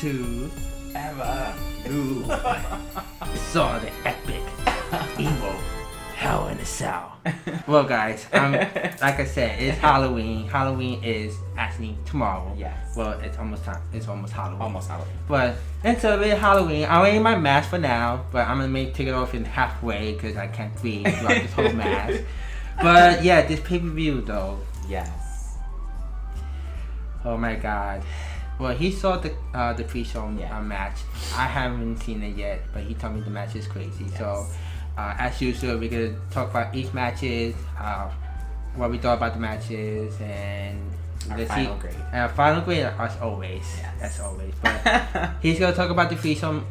to Evalou. Saw the epic evil Hell in a Cell. Well, guys, like I said, it's Halloween. Halloween is actually tomorrow. Yes. Well, it's almost time. It's almost Halloween. Almost Halloween. But until it's Halloween, I'm wearing my mask for now. But I'm gonna take it off in halfway because I can't breathe throughout this whole mask. But yeah, this pay-per-view though. Yes. Oh my God. Well, he saw the pre-show match. I haven't seen it yet, but he told me the match is crazy. Yes. So, as usual, we're gonna talk about each matches, what we thought about the matches, and our final grade. Final grade, as always. Yes. As always. But he's gonna talk about the pre-show,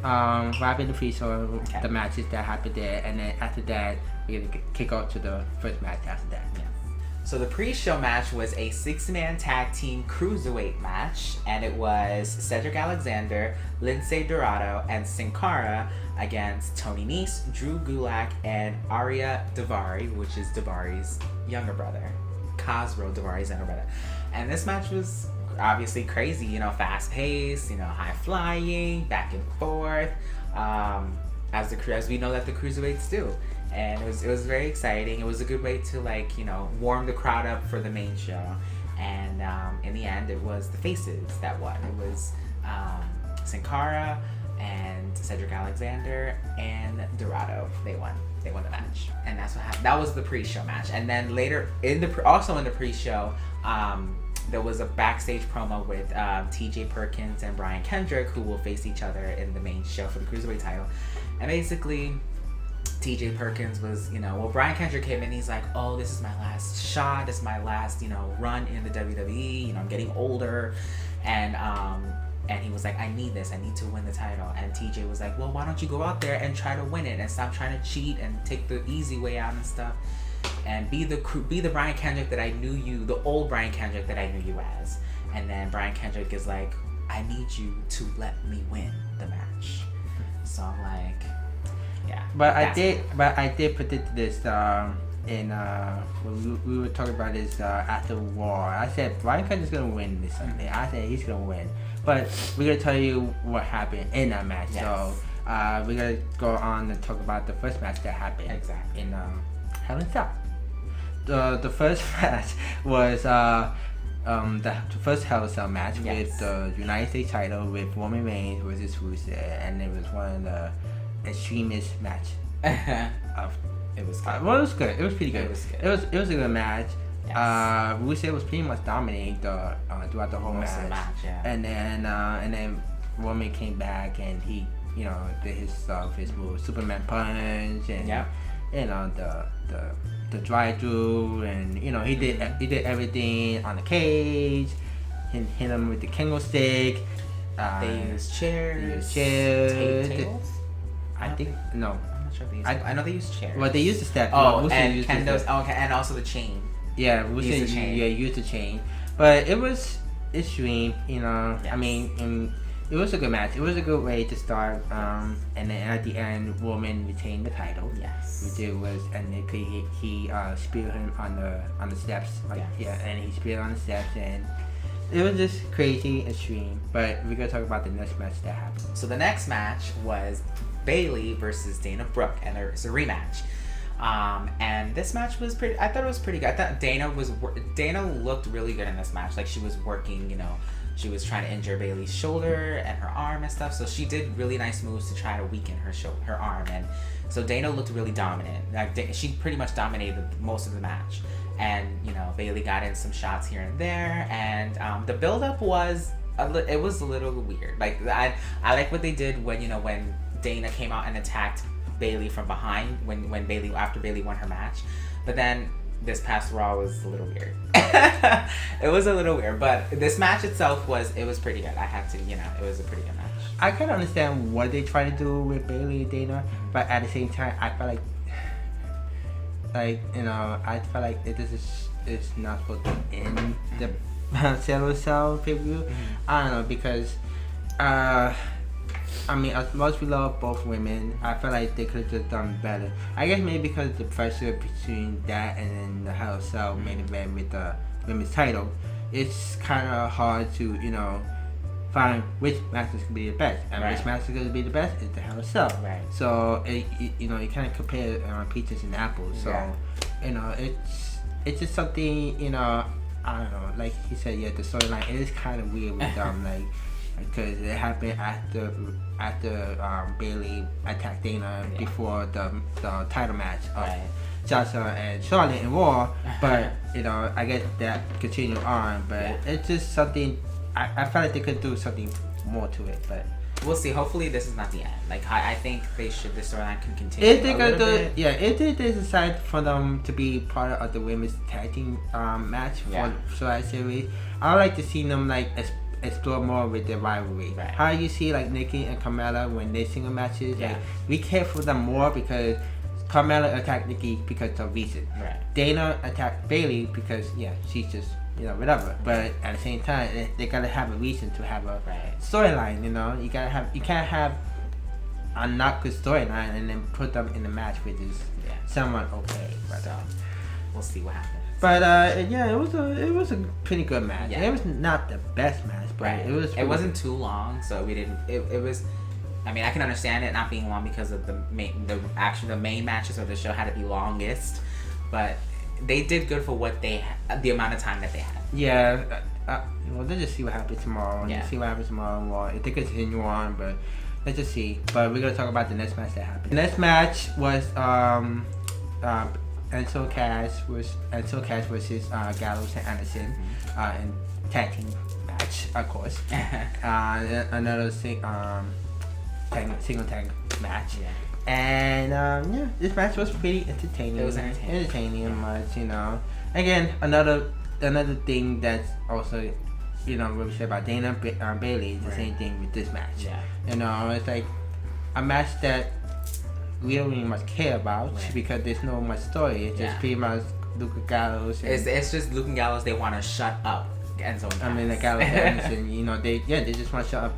wrapping the pre-show, the matches that happened there, and then after that, we're gonna kick off to the first match after that. Yeah. So the pre-show match was a 6-man tag team cruiserweight match, and it was Cedric Alexander, Lince Dorado, and Sin Cara against Tony Nese, Drew Gulak, and Arya Daivari, which is Daivari's younger brother. Khosrow Daivari's younger brother. And this match was obviously crazy, fast-paced, high flying, back and forth, as we know that the cruiserweights do. And it was very exciting. It was a good way to warm the crowd up for the main show. And in the end, it was the faces that won. It was Sin Cara and Cedric Alexander and Dorado. They won the match, and that's what happened. That was the pre-show match. And then later also in the pre-show, there was a backstage promo with TJ Perkins and Brian Kendrick, who will face each other in the main show for the Cruiserweight title. And basically, TJ Perkins was, Brian Kendrick came in, he's like, oh, this is my last shot, this is my last, run in the WWE, I'm getting older, and he was like, I need this, I need to win the title, and TJ was like, well, why don't you go out there and try to win it, and stop trying to cheat, and take the easy way out and stuff, and be the Brian Kendrick that I knew you, the old Brian Kendrick that I knew you as. And then Brian Kendrick is like, I need you to let me win the match. So I'm like, yeah. But I did predict this when we were talking about this after War. I said Brian Kendrick's gonna win this Sunday. I said he's gonna win. But we're gonna tell you what happened in that match. Yes. So we're gonna go on and talk about the first match that happened. Exactly. In Hell in a Cell. The first match was the first Hell in a Cell match with the United States title with Roman Reigns versus Rusev, and it was one of the extremist match. It was good. Well, it was good. It was pretty good. It was good. It was a good match. Yes. Rusev was pretty much dominating throughout the whole match. Yeah. And then Roman came back and he did his stuff, his move, Superman punch, and the drive through, and he did everything on the cage. Hit him with the Kengo stick. They used chairs. Tables? I think no. I'm not sure if they used. I know they used chairs. Well, they used the step. Oh, and Kendo's. Oh, okay, and also the chain. Yeah, used the chain. Yeah, used the chain. But it was extreme. Yes. I mean, it was a good match. It was a good way to start. And then at the end, Roman retained the title. Yes. Which it was, and he speared him on the steps. And he speared on the steps, and it was just crazy, extreme. But we're gonna talk about the next match that happened. So the next match was Bayley versus Dana Brooke, and it's a rematch. And this match was I thought it was pretty good. I thought Dana looked really good in this match. Like, she was working, she was trying to injure Bayley's shoulder and her arm and stuff. So she did really nice moves to try to weaken her arm. And so Dana looked really dominant. Like, she pretty much dominated most of the match. And, Bayley got in some shots here and there. And the build-up was a little weird. Like, I like what they did when Dana came out and attacked Bayley from behind after Bayley won her match. But then this past Raw was a little weird. It was a little weird, but this match itself was pretty good. I had to, it was a pretty good match. I kind of understand what they try to do with Bayley and Dana, but at the same time, I felt I felt like it's not supposed to end the Cell pay-per-view. I don't know, because as much as we love both women, I feel like they could have just done better. I guess maybe because of the pressure between that and then the Hell in a Cell main event with the women's title, it's kind of hard to find which match is gonna be the best, and Right. which match is gonna be the best is the Hell in a Cell. Right. So you know, you kind of compare peaches and apples. So Yeah. you know, it's just something, you know, I don't know. Like he said, yeah, the storyline is kind of weird with them, like because it happened after Bailey attacked Dana before the title match of Right. Sasha and Charlotte in Raw, but you know, I guess that continued on, but it's just something. I felt like they could do something more to it, but we'll see. Hopefully, this is not the end. Like I think this storyline can continue. if they could do, if they decide for them to be part of the women's tag team match for Survivor Series, I would like to see them like explore more with their rivalry. Right. How you see like Nikki and Carmella when they single matches, Yeah. like we care for them more because Carmella attacked Nikki because of reason. Right. Dana attacked Bailey because she's just, you know, whatever. But at the same time, they gotta have a reason to have a storyline. You know, you can't have a not good storyline and then put them in the match which is somewhat okay. But, So we'll see what happens. but it was a pretty good match. Yeah. It was not the best match, but it wasn't too long, so we didn't. It was. I mean, I can understand it not being long because of the main matches of the show had to be longest, but they did good for what the amount of time that they had. Yeah. Well, let's just see what happens tomorrow. Yeah. Let's see what happens tomorrow. Well, if they continue on, but let's just see. But we're gonna talk about the next match that happened. The next match was Enzo Cass versus Gallows and Anderson in tag team match, of course. Another single tag match. Yeah. And this match was pretty entertaining. It was entertaining. Much, you know. Again, another thing that's also, you know, what we said about Dana Bailey is the same thing with this match. Yeah. You know, it's like a match that we don't really much care about because there's no much story. It's just pretty much Luke Gallows. It's just Luke and Gallows. They want to shut up Enzo and Cass. I mean, the Gallows and Anderson, you know, they just want to shut up.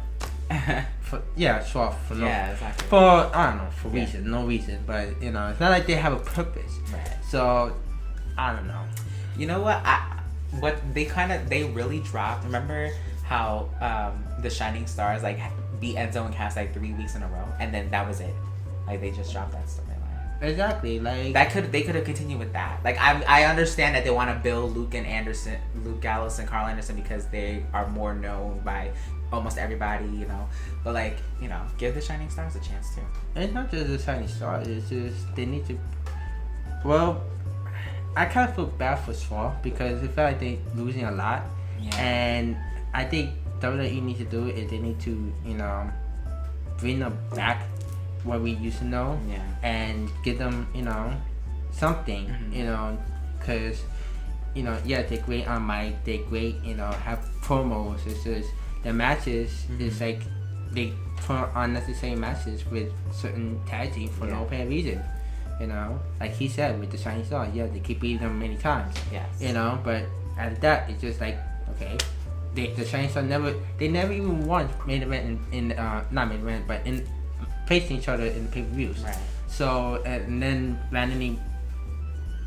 Exactly. For I don't know, for reason, no reason, but you know, it's not like they have a purpose. Right. So I don't know. You know what? They really dropped. Remember how the Shining Stars like beat Enzo and Cass like 3 weeks in a row, and then that was it. Like they just dropped that storyline. Exactly. Like they could have continued with that. Like I understand that they want to build Luke Gallows and Karl Anderson because they are more known by almost everybody, you know. But like, you know, give the Shining Stars a chance too. It's not just the Shining Stars. It's just they need to. Well, I kind of feel bad for Saw because it felt like they losing a lot, and I think WWE needs to do is they need to, you know, bring them back what we used to know, and give them, you know, something, you know, because, you know, they're great on mic, they're great, you know, have promos. It's just the matches is like they put unnecessary matches with certain tag teams for no apparent reason. You know, like he said with the Shining Star, they keep beating them many times. Yes. You know, but at that, it's just like, okay, the Shining Star never even once main event in not main event, but in facing each other in pay-per-views. Right. So and then randomly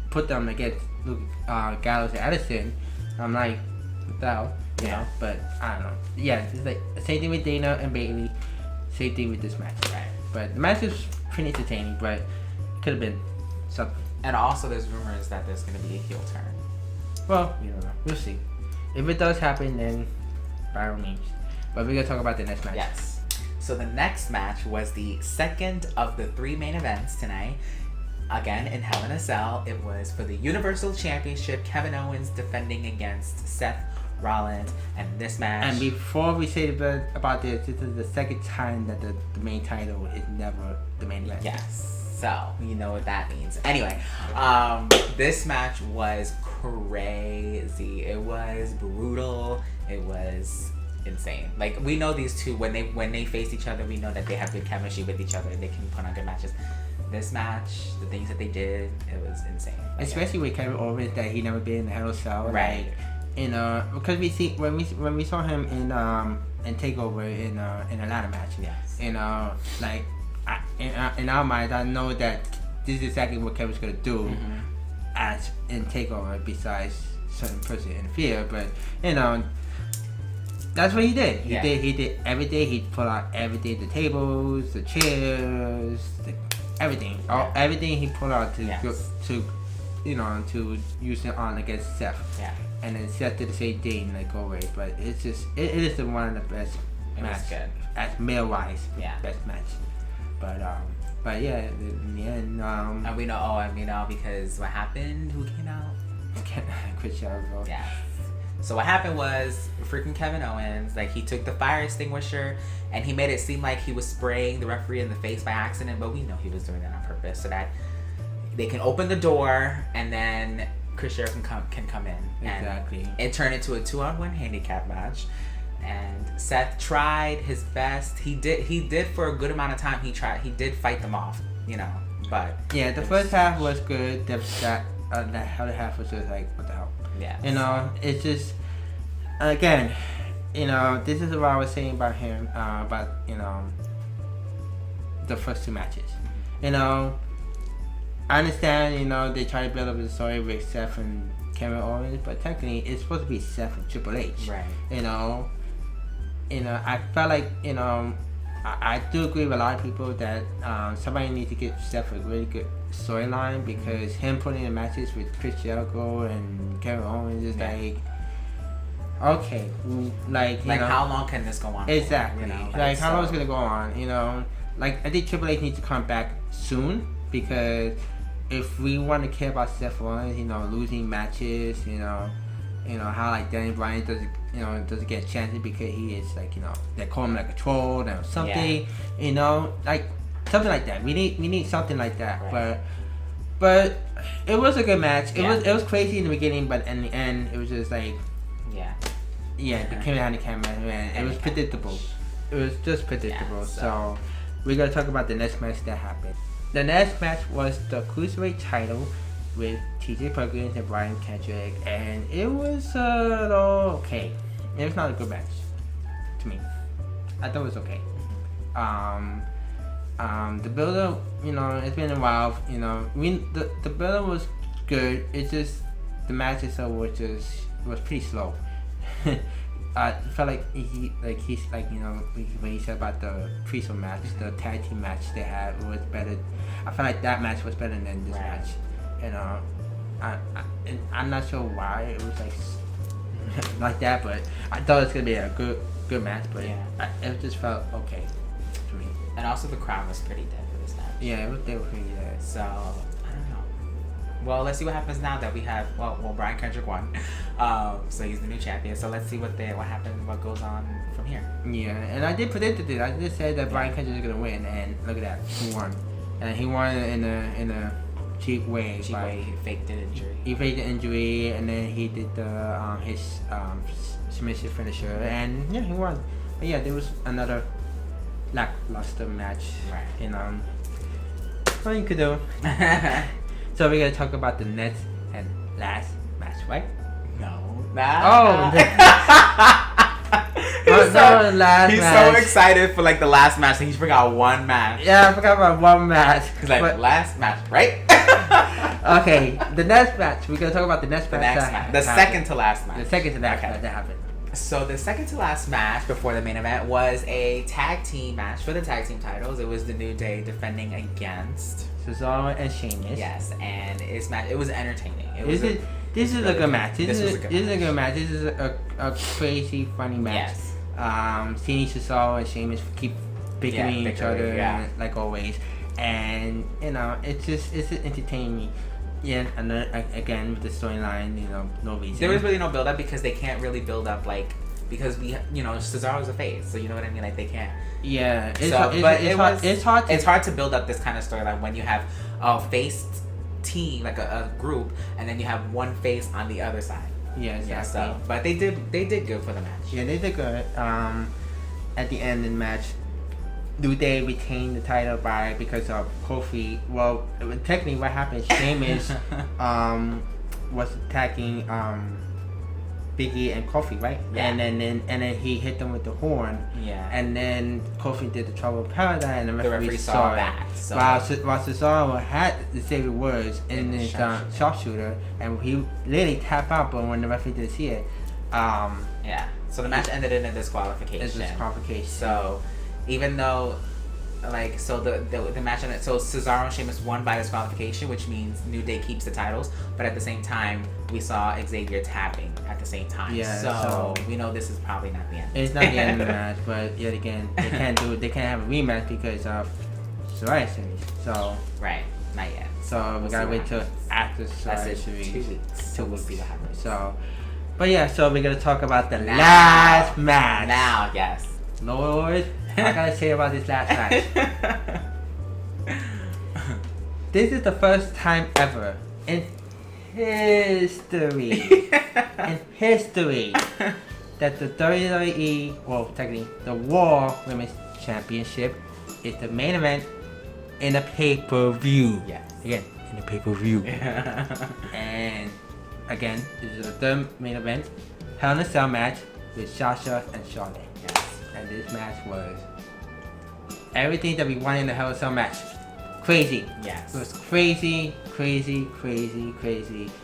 put them against Luke, Gallows and Addison. I'm like, what the hell? You know, but I don't know. Yeah, it's like same thing with Dana and Bailey, same thing with this match. Right. But the match is pretty entertaining, but could have been something. And also, there's rumors that there's going to be a heel turn. Well, we don't know. We'll see. If it does happen, then by all means. But we're gonna talk about the next match. Yes. So the next match was the second of the 3 main events tonight. Again, in Hell in a Cell, it was for the Universal Championship. Kevin Owens defending against Seth Rollins, and this match. And before we say about this is the second time that the main title is never the main event. Yes. So you know what that means. Anyway, this match was crazy. It was brutal. It was insane. Like, we know these two when they face each other, we know that they have good chemistry with each other and they can put on good matches. This match, the things that they did, it was insane. Like, especially with Kevin Owens, that he never been in the Hell in a Cell. Right. Like, you know, because we see when we saw him in Takeover in a ladder match. Yes. You know, like in our minds, I know that this is exactly what Kevin's gonna do as in Takeover. Besides certain person interfere, but you know, That's what he did. Yeah. He did everything. He put out everything: the tables, the chairs, everything. Everything he put out to to use it on against Seth. Yeah. And then Seth did the same thing, like always. But it's just it is one of the best matches as male wise. Yeah. Best match. But yeah, in the end. And we know because what happened? Who came out? Chris Jericho. Yeah. So what happened was freaking Kevin Owens, like he took the fire extinguisher and he made it seem like he was spraying the referee in the face by accident, but we know he was doing that on purpose so that they can open the door and then Chris Jericho can come in. Exactly. And it turned into a 2-on-1 handicap match. And Seth tried his best. He did for a good amount of time. He did fight them off, but yeah, the first half was good. The other half was just like, what the hell? Yeah. It's just, again, this is what I was saying about him, about, the first two matches. I understand, they try to build up the story with Seth and Kevin Owens, but technically it's supposed to be Seth and Triple H. Right. I felt like, I do agree with a lot of people that somebody needs to give Seth a really good storyline because him putting in matches with Chris Jericho and Kevin Owens is like, okay, like how long can this go on? Exactly. For, how long is it gonna go on? Like I think Triple H needs to come back soon because if we want to care about Seth Rollins, losing matches, how like Bryan doesn't get chances because he is like they call him like a troll or something, like something like that. We need something like that. Right. But it was a good match. It was crazy in the beginning, but in the end it was just like it became a handicap match, man. It was predictable. It was just predictable. Yeah, so we're gonna talk about the next match that happened. The next match was the Cruiserweight title with TJ Perkins and Brian Kendrick, and it was okay. It was not a good match to me. I thought it was okay. The build-up, it's been a while. The build-up was good. It's just the match itself was pretty slow. I felt like when he said about the pre-show match, the tag team match they had was better. I felt like that match was better than this match. I'm not sure why it was like that, but I thought it was gonna be a good match. But it just felt okay to me. And also the crowd was pretty dead for this match. Yeah, they were pretty dead. So I don't know. Well, let's see what happens now that we have Brian Kendrick won. So he's the new champion. So let's see what goes on from here. Yeah, and I did predict it. I just said that Brian Kendrick is gonna win, and look at that, he won. And he won in a cheap way. He faked an injury. He faked the injury, and then he did his submission finisher, and he won. But yeah, there was another lackluster match. Right. What you could do. So we're gonna talk about the next and last match, right? No. He's so excited for the last match and he forgot one match. Yeah, I forgot about one match. He's like, last match, right? Okay, the next match. We're gonna talk about the next match. The second to last match. The second to last match that happened. So the second to last match before the main event was a tag team match for the tag team titles. It was the New Day defending against Cesaro and Shamus. Yes, and it was entertaining. This is a good match. This is a good match. This is a crazy, funny match. Yes. Seeing Cesaro and Shamus keep bickering each other, like always, and it's entertaining. Yeah, and then again with the storyline, no reason. There was really no build up because they can't really build up because Cesaro's a face, so you know what I mean. They can't. Yeah, it's hard to build up this kind of storyline when you have a face team, a group, and then you have one face on the other side. Yeah, exactly. Yeah, so, but they did good for the match. Yeah, they did good. At the end of the match, New Day retained the title because of Kofi. Well, technically, what happened? Shamus was attacking Biggie and Kofi, right? Yeah. And then he hit them with the horn. Yeah. And then Kofi did the Trouble in Paradise, and the referee saw that. So. While Cesaro had the save words in his sharpshooter, and he literally tapped out, but when the referee didn't see it, yeah. So the match ended in a disqualification. It's disqualification. So even though, like, so the match ended, so Cesaro and Shamus won by disqualification, which means New Day keeps the titles. But at the same time, we saw Xavier tapping at the same time. Yeah. So we know this is probably not the end. It's not the end of the match, but yet again, they can't have a rematch because of Survivor Series. So Right. Not yet. So we gotta wait till after Survivor Series. 2 weeks. 2 weeks be the highlight. So, but yeah, so we're gonna talk about the last match. Now, yes. Lord, I gotta say about this last match. This is the first time ever in history, that the WWE, well, technically, the Raw Women's Championship is the main event in a pay-per-view. Yes. Again, in a pay-per-view. And again, this is the third main event. Hell in a Cell match with Sasha and Charlotte. Yes. And this match was everything that we wanted in the Hell in a Cell match. Crazy. Yes. It was crazy.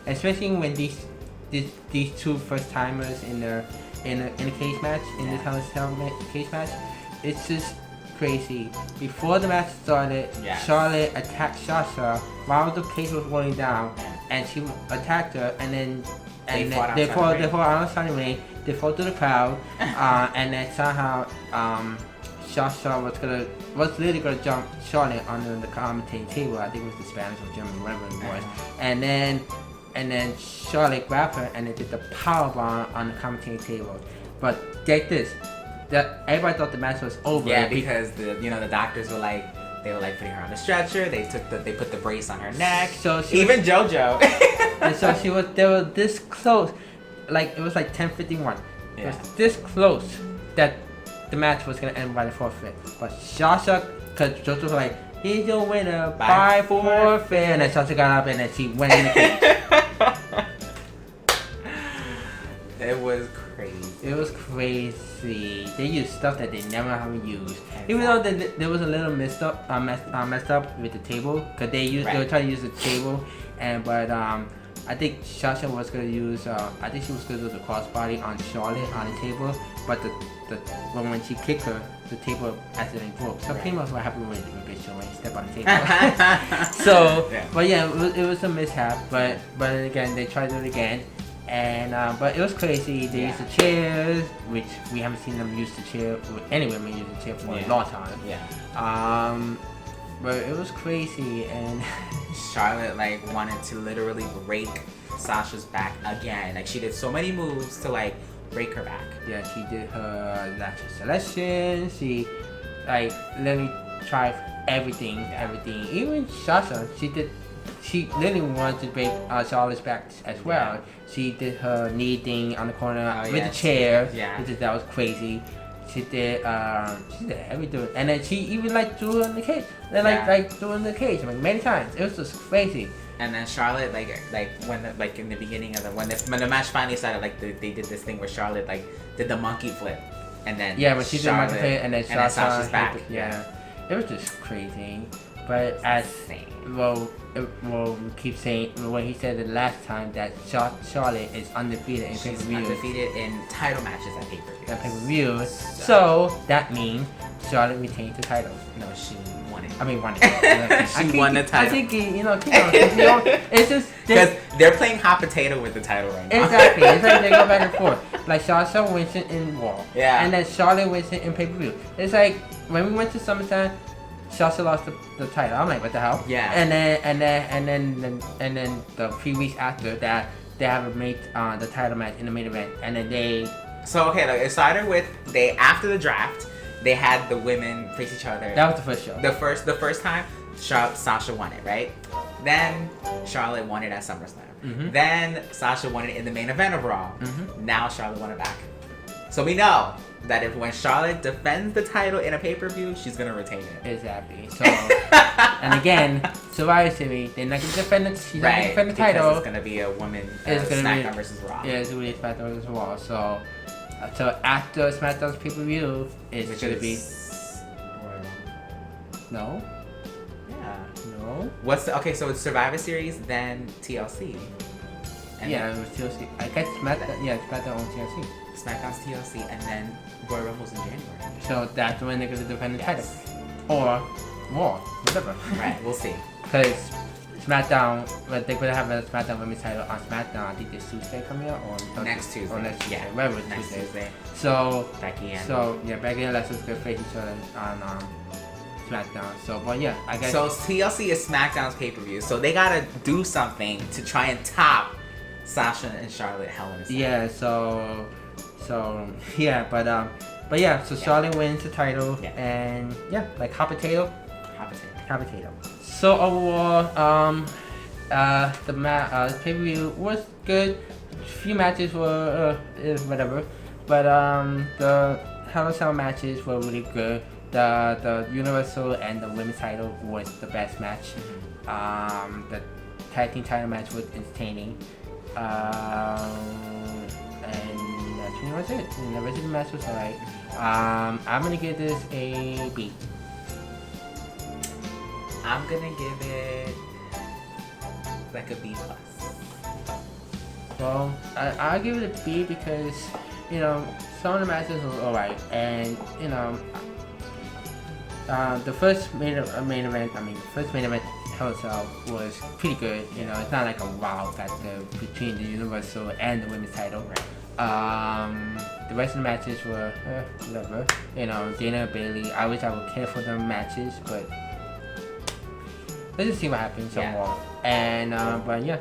Especially when these two first timers in a cage match, in this Hell in a Cell cage match, it's just crazy. Before the match started, Charlotte attacked Sasha while the cage was rolling down, and she attacked her, and then they fought outside the ring. They fought through the crowd, and then somehow Sasha was literally gonna jump Charlotte under the commentating table. I think it was the Spanish or German, whatever it was. And then Charlotte grabbed her and they did the powerbomb on the commentating table. But get this. Everybody thought the match was over. Yeah, because the doctors were like, they were like putting her on the stretcher. They put the brace on her neck. So even JoJo. And so they were this close, like it was like 10:51. It was this close that the match was gonna end by the forfeit. But Sasha, cause JoJo was like, he's your winner by forfeit, and then Sasha got up and then she went in the cage. It was crazy. It was crazy. They used stuff that they never have used. Exactly. Even though there was a little messed up with the table, cause they were trying to use the table, but I think Sasha was gonna use I think she was gonna do the crossbody on Charlotte on the table, but when she kicked her, the table accidentally broke. So pretty much what happened with Big Show when he stepped on the table. So, but yeah, it was a mishap. But again, they tried to do it again. And but it was crazy. They used the chairs, which we haven't seen them use the chair. Any women use the chair for a long time. Yeah. But it was crazy, and Charlotte wanted to literally break Sasha's back again. Like she did so many moves to break her back. Yeah, she did her lateral selection. She literally tried everything. Even Sasha, she literally wanted to break Charlotte's back as well. She did her knee thing on the corner with the chair. Yeah. That was crazy. She did everything. And then she even threw her in the cage. Then threw her in the cage many times. It was just crazy. And then Charlotte when in the beginning of when the match finally started, they did this thing where Charlotte did the monkey flip. And then when she did the monkey flip and then Sasha's back. It was just crazy. But we keep saying when he said the last time that Charlotte is undefeated in pay-per-view. Undefeated in title matches at pay-per-view. So that means Charlotte retained the title. No, she won it. I mean, won it. She won the title. I think it's just because they're playing hot potato with the title right now. Exactly. It's like they go back and forth. Like Sasha wins it in Raw. Yeah. And then Charlotte wins it in pay-per-view. It's like when we went to SummerSlam, Sasha lost the title. I'm like, what the hell? Yeah. And then the few weeks after that, they have made the title match in the main event, and then they. So it started with after the draft, they had the women face each other. That was the first show. The first time, Sasha won it, right? Then Charlotte won it at SummerSlam. Mm-hmm. Then Sasha won it in the main event of Raw. Mm-hmm. Now Charlotte won it back. So we know that when Charlotte defends the title in a pay-per-view, she's gonna retain it. Exactly. So, and again, Survivor Series, they're not gonna defend it. She's not gonna defend the title. It's gonna be a woman SmackDown versus Raw. Yeah, it's gonna be SmackDown versus Raw. So after SmackDown's pay-per-view, it's gonna be. No. Yeah. No. So it's Survivor Series, then TLC. And it was TLC. I guess SmackDown. Yeah, SmackDown on TLC. SmackDown's TLC, and then Royal Rumble's in January. So that's when they're gonna defend the title, or Raw, whatever. Right, we'll see. Because SmackDown, but they're gonna have a SmackDown Women's title on SmackDown. I think this Tuesday coming up, or Next Tuesday. Or next Tuesday, Yeah, whatever next Tuesday. So Becky and Becky and Alexa's gonna face each other on SmackDown. So, but yeah, I guess. So TLC is SmackDown's pay-per-view, so they gotta do something to try and top Sasha and Charlotte Hell in a Cell. Yeah. So yeah, but yeah. So Charlotte wins the title, and yeah, like hot potato. So overall, the pay-per-view was good. A few matches were whatever, but the Hell in a Cell matches were really good. The Universal and the Women's title was the best match. The tag team title match was entertaining. And that's pretty much it. And the rest of the match was alright. I'm gonna give this a B. I'm gonna give it like a B plus. Well, I'll give it a B because, you know, some of the matches were alright, and you know, the first main event Hell in a Cell was pretty good. You know, it's not like a wow factor between the Universal and the Women's title. The rest of the matches were whatever. You know, Dana and Bailey. I wish I would care for the matches, but let's just see what happens somewhere. And but yeah,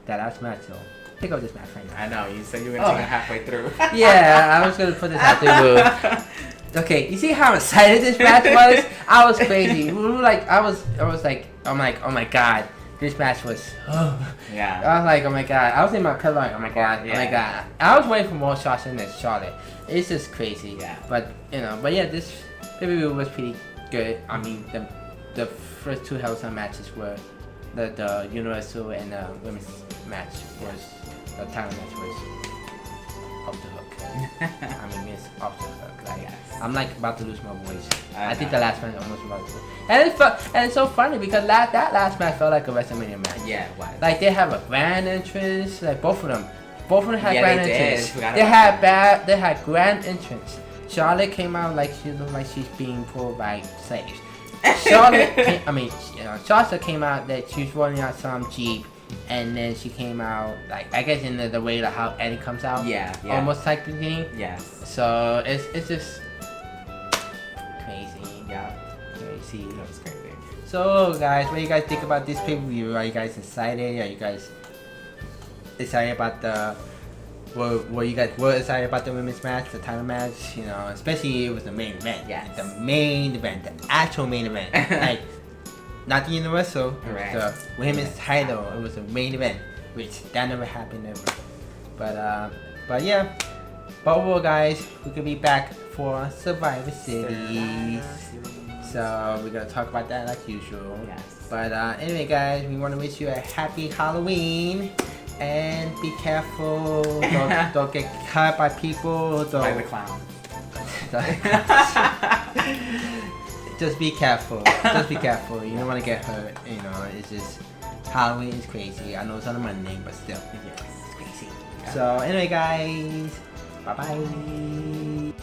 that last match though. Pick up this match right now. I know, you said you were gonna take it halfway through. Yeah, I was gonna put this out there. Okay, you see how excited this match was? I was crazy. We were like, I'm like, oh my god, this match was. Yeah. I was like, oh my god. I was in my pillow like, oh my god, oh my god. I was waiting for more Sasha than Charlotte. It's just crazy. Yeah. But you know, this pay-per-view was pretty good. I mean, the first two Hell in a Cell matches were the Universal and the Women's match was the title match was off the hook. I mean, it's off the hook. Like, I'm like about to lose my voice. I think the last match almost about to. And it's so funny because that last match felt like a WrestleMania match. Yeah, it was. Like they have a grand entrance. Like both of them had grand entrance. They had grand entrance. Charlotte came out like she looked like she's being pulled by slaves. Sasha came out that she was rolling out some Jeep, and then she came out like I guess in the way of how Eddie comes out. Yeah. Almost like the thing. Yes. So it's just crazy. Yeah. Crazy. That was crazy. So guys, what do you guys think about this pay-per-view? Are you guys excited? Are you guys excited about the? Were you guys excited about the women's match, the title match? You know, especially it was the main event. Yes. The main event, the actual main event. Like, not the Universal, Right. the women's title. It was the main event, which that never happened ever. But yeah. But overall, guys, we could be back for Survivor Series. So we're gonna talk about that like usual. Yes. But anyway, guys, we want to wish you a happy Halloween. And be careful. Don't get caught by people. By the clown. Just be careful. Just be careful. You don't want to get hurt. You know, it's just Halloween is crazy. I know it's on a Monday, but still, it's crazy. Yeah. So anyway, guys, bye bye.